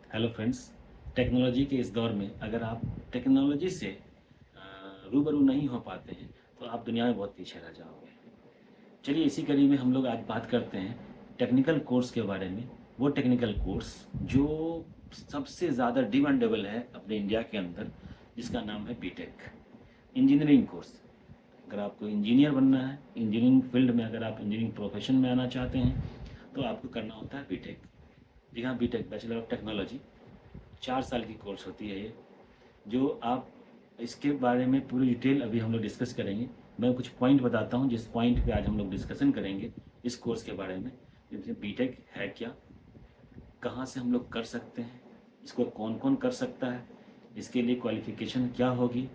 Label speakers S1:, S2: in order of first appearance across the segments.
S1: Hello friends. Technology के इस दौर में अगर आप टेक्नोलॉजी से रूबरू नहीं हो पाते हैं तो आप दुनिया में बहुत पीछे रह जाओगे। चलिए इसी कड़ी में हम लोग आज बात करते हैं टेक्निकल कोर्स के बारे में। वो टेक्निकल कोर्स जो सबसे ज़्यादा डिमांडेबल है अपने इंडिया के अंदर, जिसका नाम है बीटेक, इंजीनियरिंग कोर्स। अगर आपको इंजीनियर बनना है, इंजीनियरिंग फील्ड में अगर आप इंजीनियरिंग प्रोफेशन में आना चाहते हैं तो आपको करना होता है बीटेक। जी हाँ, बीटेक बैचलर ऑफ टेक्नोलॉजी 4 साल की कोर्स होती है ये, जो आप इसके बारे में पूरी डिटेल अभी हम लोग डिस्कस करेंगे। मैं कुछ पॉइंट बताता हूँ जिस पॉइंट पे आज हम लोग डिस्कशन करेंगे इस कोर्स के बारे में। जैसे बीटेक है क्या, कहाँ से हम लोग कर सकते हैं, इसको कौन कौन कर सकता है, इसके लिए क्वालिफ़िकेशन क्या होगी,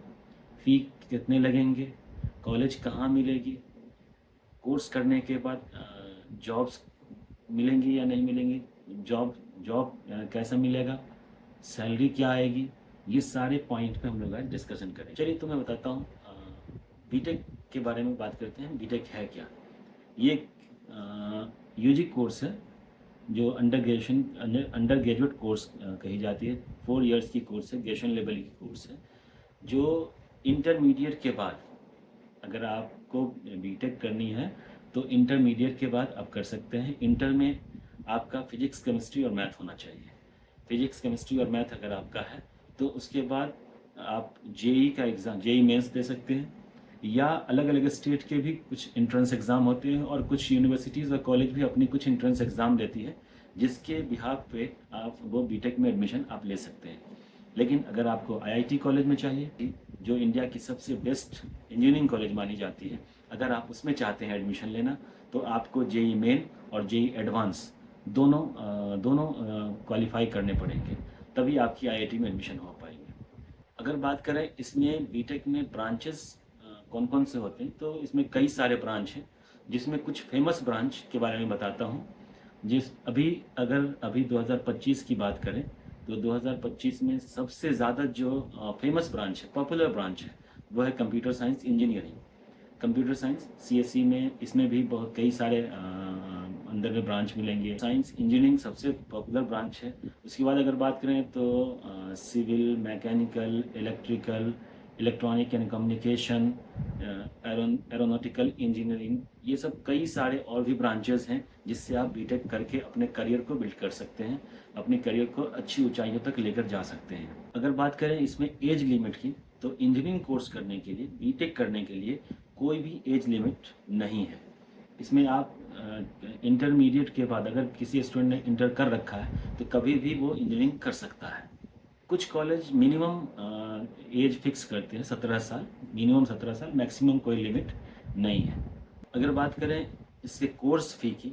S1: फ़ी कितने लगेंगे, कॉलेज कहाँ मिलेगी, कोर्स करने के बाद जॉब्स मिलेंगी या नहीं मिलेंगी, जॉब जॉब कैसा मिलेगा, सैलरी क्या आएगी, ये सारे पॉइंट पे हम लोग आज डिस्कशन करें। चलिए तो मैं बताता हूँ बीटेक के बारे में बात करते हैं। बीटेक है क्या? ये यूजी कोर्स है जो अंडर ग्रेजुएट कोर्स कही जाती है। 4 इयर्स की कोर्स है, ग्रेजुएशन लेवल की कोर्स है, जो इंटरमीडिएट के बाद अगर आपको बीटेक करनी है तो इंटरमीडिएट के बाद आप कर सकते हैं। इंटर में आपका फिजिक्स केमिस्ट्री और मैथ होना चाहिए। फिजिक्स केमिस्ट्री और मैथ अगर आपका है तो उसके बाद आप जेई का एग्ज़ाम, जेई मेंस दे सकते हैं, या अलग अलग स्टेट के भी कुछ एंट्रेंस एग्ज़ाम होते हैं और कुछ यूनिवर्सिटीज़ और कॉलेज भी अपनी कुछ एंट्रेंस एग्ज़ाम लेती है, जिसके बिहाफ पे आप वो बीटेक में एडमिशन आप ले सकते हैं। लेकिन अगर आपको आईआईटी कॉलेज में चाहिए, जो इंडिया की सबसे बेस्ट इंजीनियरिंग कॉलेज मानी जाती है, अगर आप उसमें चाहते हैं एडमिशन लेना तो आपको जेई मेन और जेई एडवांस दोनों क्वालिफाई करने पड़ेंगे, तभी आपकी आईआईटी में एडमिशन हो पाएंगे। अगर बात करें इसमें बीटेक में ब्रांचेस कौन कौन से होते हैं, तो इसमें कई सारे ब्रांच हैं, जिसमें कुछ फेमस ब्रांच के बारे में बताता हूँ। अभी 2025 की बात करें तो 2025 में सबसे ज़्यादा जो फेमस ब्रांच है, पॉपुलर ब्रांच है, वो है computer science engineering. Computer science CSE में इसमें भी बहुत कई सारे अंदर में ब्रांच मिलेंगे। साइंस इंजीनियरिंग सबसे पॉपुलर ब्रांच है। उसके बाद अगर बात करें तो civil, mechanical, electrical, electronic and communication, aeronautical engineering, ये सब कई सारे और भी ब्रांचेस हैं जिससे आप बीटेक करके अपने करियर को बिल्ड कर सकते हैं, अपने करियर को अच्छी ऊंचाइयों तक लेकर जा सकते हैं। अगर बात करें इसमें एज लिमिट की, तो इंजीनियरिंग कोर्स करने के लिए, बीटेक करने के लिए कोई भी एज लिमिट नहीं है। इसमें आप इंटरमीडिएट के बाद अगर किसी स्टूडेंट ने इंटर कर रखा है तो कभी भी वो इंजीनियरिंग कर सकता है। कुछ कॉलेज मिनिमम एज फिक्स करते हैं 17 साल, मिनिमम 17 साल, मैक्सिमम कोई लिमिट नहीं है। अगर बात करें इसके कोर्स फ़ी की,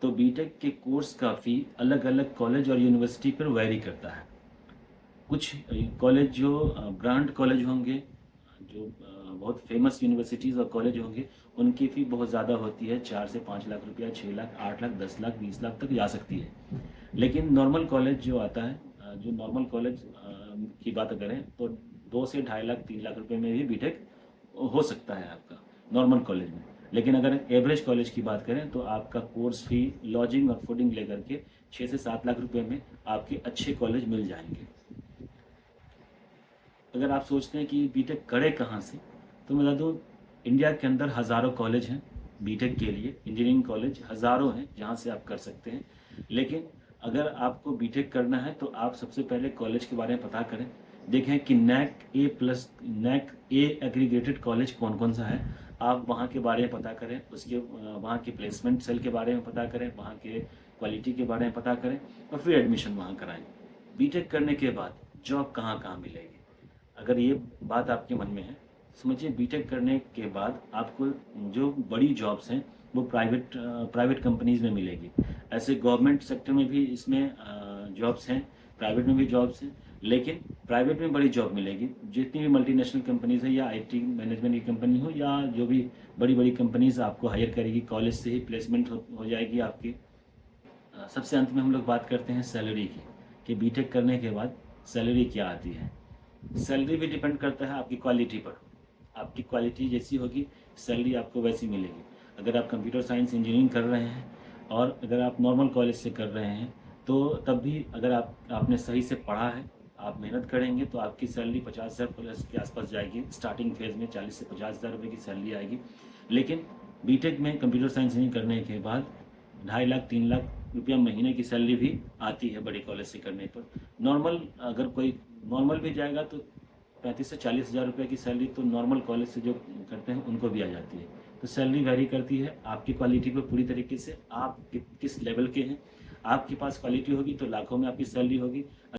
S1: तो बीटेक के कोर्स का फ़ी अलग अलग कॉलेज और यूनिवर्सिटी पर वैरी करता है। कुछ कॉलेज जो ब्रांड कॉलेज होंगे, जो बहुत फेमस यूनिवर्सिटीज़ और कॉलेज होंगे, उनकी फ़ी बहुत ज़्यादा होती है, 4 से 5 लाख रुपया, 6 लाख, 8 लाख, 10 लाख, 20 लाख तक जा सकती है। लेकिन नॉर्मल कॉलेज जो आता है, जो नॉर्मल कॉलेज की बात करें तो 2 से 2.5 लाख, 3 लाख रुपए में भी बीटेक हो सकता है आपका नॉर्मल कॉलेज में। लेकिन अगर एवरेज कॉलेज की बात करें तो आपका कोर्स फ़ी, लॉजिंग और फूडिंग लेकर के 6 से 7 लाख रुपए में आपके अच्छे कॉलेज मिल जाएंगे। अगर आप सोचते हैं कि बीटेक करें कहाँ से, तो मैं बता दूँ, इंडिया के अंदर हज़ारों कॉलेज हैं बीटेक के लिए, इंजीनियरिंग कॉलेज हज़ारों हैं जहाँ से आप कर सकते हैं। लेकिन अगर आपको बीटेक करना है तो आप सबसे पहले कॉलेज के बारे में पता करें, देखें कि नैक ए एग्रीगेटेड कॉलेज कौन कौन सा है, आप वहाँ के बारे में पता करें, उसके वहाँ के प्लेसमेंट सेल के बारे में पता करें, वहाँ के क्वालिटी के बारे में पता करें और फिर एडमिशन वहाँ कराएं। बीटेक करने के बाद जॉब कहाँ कहाँ मिलेगी, अगर ये बात आपके मन में है, समझिए बीटेक करने के बाद आपको जो बड़ी जॉब्स हैं वो प्राइवेट कंपनीज़ में मिलेगी। ऐसे गवर्नमेंट सेक्टर में भी इसमें जॉब्स हैं, प्राइवेट में भी जॉब्स हैं, लेकिन प्राइवेट में बड़ी जॉब मिलेगी। जितनी भी मल्टीनेशनल कंपनीज़ है, या आईटी मैनेजमेंट की कंपनी हो, या जो भी बड़ी बड़ी कंपनीज़ आपको हायर करेगी, कॉलेज से ही प्लेसमेंट हो जाएगी आपकी। सबसे अंत में हम लोग बात करते हैं सैलरी की, कि बीटेक करने के बाद सैलरी क्या आती है। सैलरी भी डिपेंड करता है आपकी क्वालिटी पर। आपकी क्वालिटी जैसी होगी, सैलरी आपको वैसी मिलेगी। अगर आप कंप्यूटर साइंस इंजीनियरिंग कर रहे हैं और अगर आप नॉर्मल कॉलेज से कर रहे हैं तो तब भी अगर आपने सही से पढ़ा है, आप मेहनत करेंगे तो आपकी सैलरी 50,000 प्लस के आसपास जाएगी। स्टार्टिंग फेज़ में 40 से 50,000 रुपये की सैलरी आएगी। लेकिन बीटेक में कंप्यूटर साइंस इंजीनियरिंग करने के बाद 2.5 लाख 3 लाख रुपया महीने की सैलरी भी आती है बड़े कॉलेज से करने पर। नॉर्मल अगर कोई नॉर्मल भी जाएगा तो 35 से 40,000 रुपये की सैलरी तो नॉर्मल कॉलेज से जो करते हैं उनको भी आ जाती है। तो सैलरी वैरी करती है आपकी क्वालिटी पे पूरी तरीके से, आप किस लेवल के हैं। आपके पास क्वालिटी होगी तो लाखों में आपकी सैलरी होगी।